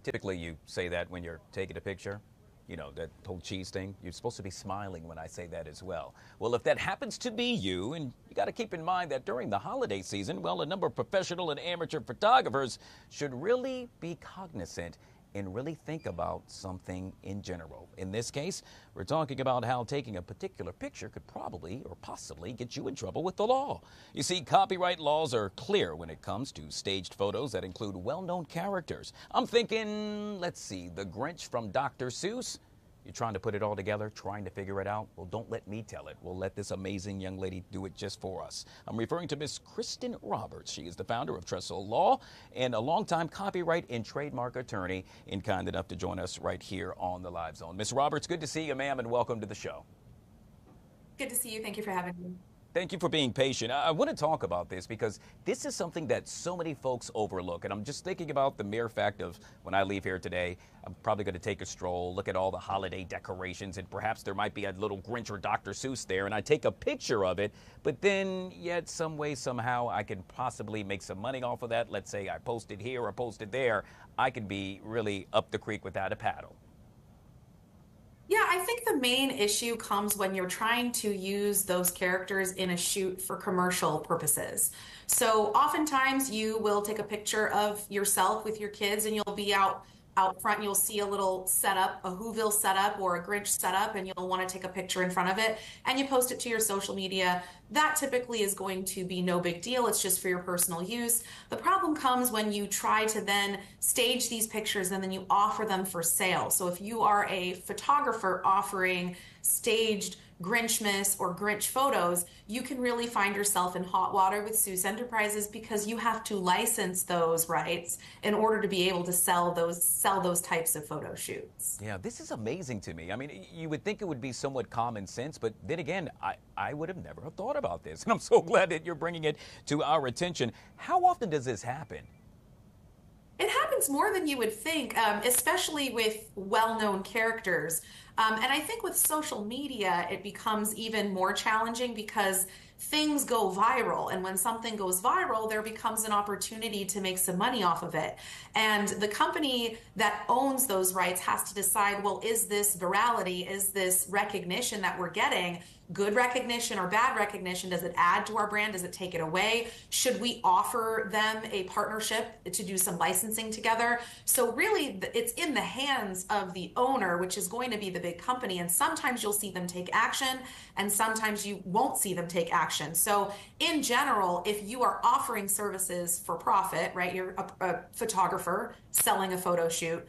Typically, you say that when you're taking a picture. You know, that whole cheese thing. You're supposed to be smiling when I say that as well. Well, if that happens to be you, and you got to keep in mind that during the holiday season, well, a number of professional and amateur photographers should really be cognizant and really think about something in general. In this case, we're talking about how taking a particular picture could probably or possibly get you in trouble with the law. You see, copyright laws are clear when it comes to staged photos that include well-known characters. I'm thinking, let's see, the Grinch from Dr. Seuss. You're trying to put it all together, trying to figure it out? Well, don't let me tell it. We'll let this amazing young lady do it just for us. I'm referring to Miss Kristen Roberts. She is the founder of Trestle Law and a longtime copyright and trademark attorney, and kind enough to join us right here on the Live Zone. Miss Roberts, good to see you, ma'am, and welcome to the show. Good to see you. Thank you for having me. Thank you for being patient. I want to talk about this because this is something that so many folks overlook. And I'm just thinking about the mere fact of when I leave here today, I'm probably going to take a stroll, look at all the holiday decorations, and perhaps there might be a little Grinch or Dr. Seuss there, and I take a picture of it. But then yet some way, somehow, I can possibly make some money off of that. Let's say I post it here or post it there. I could be really up the creek without a paddle. Yeah, I think the main issue comes when you're trying to use those characters in a shoot for commercial purposes. So oftentimes you will take a picture of yourself with your kids and you'll be out front, you'll see a little setup, a Whoville setup or a Grinch setup, and you'll want to take a picture in front of it and you post it to your social media. That typically is going to be no big deal. It's just for your personal use. The problem comes when you try to then stage these pictures and then you offer them for sale. So if you are a photographer offering staged Grinchmas or Grinch photos, you can really find yourself in hot water with Seuss Enterprises because you have to license those rights in order to be able to sell those types of photo shoots. Yeah, this is amazing to me. I mean, you would think it would be somewhat common sense, but then again, I would have never thought about this. And I'm so glad that you're bringing it to our attention. How often does this happen? It happens more than you would think, especially with well-known characters. And I think with social media, it becomes even more challenging because things go viral. And when something goes viral, there becomes an opportunity to make some money off of it. And the company that owns those rights has to decide, well, is this virality? Is this recognition that we're getting good recognition or bad recognition? Does it add to our brand? Does it take it away? Should we offer them a partnership to do some licensing together? So really, it's in the hands of the owner, which is going to be the big company. And sometimes you'll see them take action, and sometimes you won't see them take action. So in general, if you are offering services for profit, right, you're a photographer selling a photo shoot,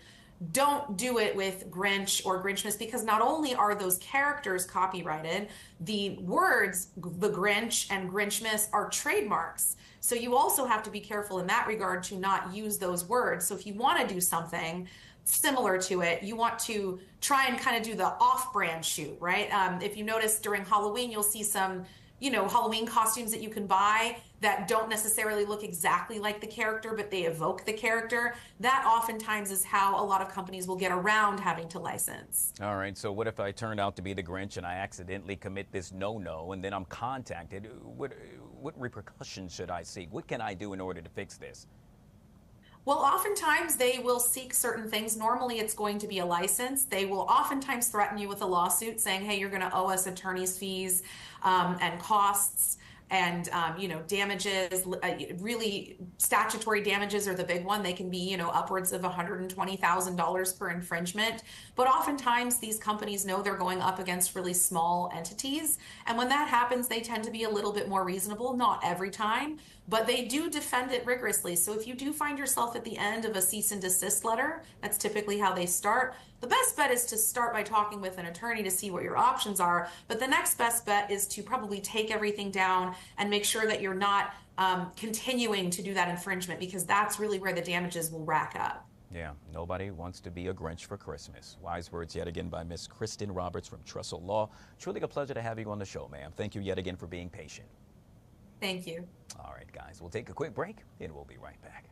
don't do it with Grinch or Grinchmas, because not only are those characters copyrighted, the words the Grinch and Grinchmas are trademarks. So you also have to be careful in that regard to not use those words. So if you want to do something similar to it, you want to try and kind of do the off-brand shoot, right? If you notice during Halloween, you'll see some Halloween costumes that you can buy that don't necessarily look exactly like the character, but they evoke the character. That oftentimes is how a lot of companies will get around having to license. All right, so what if I turn out to be the Grinch and I accidentally commit this no-no and then I'm contacted? What repercussions should I seek? What can I do in order to fix this? Well, oftentimes they will seek certain things. Normally it's going to be a license. They will oftentimes threaten you with a lawsuit saying, hey, you're going to owe us attorney's fees and costs and, damages. Really, statutory damages are the big one. They can be, upwards of $120,000 per infringement. But oftentimes these companies know they're going up against really small entities. And when that happens, they tend to be a little bit more reasonable. Not every time, but they do defend it rigorously. So if you do find yourself at the end of a cease and desist letter, that's typically how they start. The best bet is to start by talking with an attorney to see what your options are. But the next best bet is to probably take everything down and make sure that you're not continuing to do that infringement, because that's really where the damages will rack up. Yeah, nobody wants to be a Grinch for Christmas. Wise words yet again by Miss Kristen Roberts from Trestle Law. Truly a pleasure to have you on the show, ma'am. Thank you yet again for being patient. Thank you. All right, guys, we'll take a quick break and we'll be right back.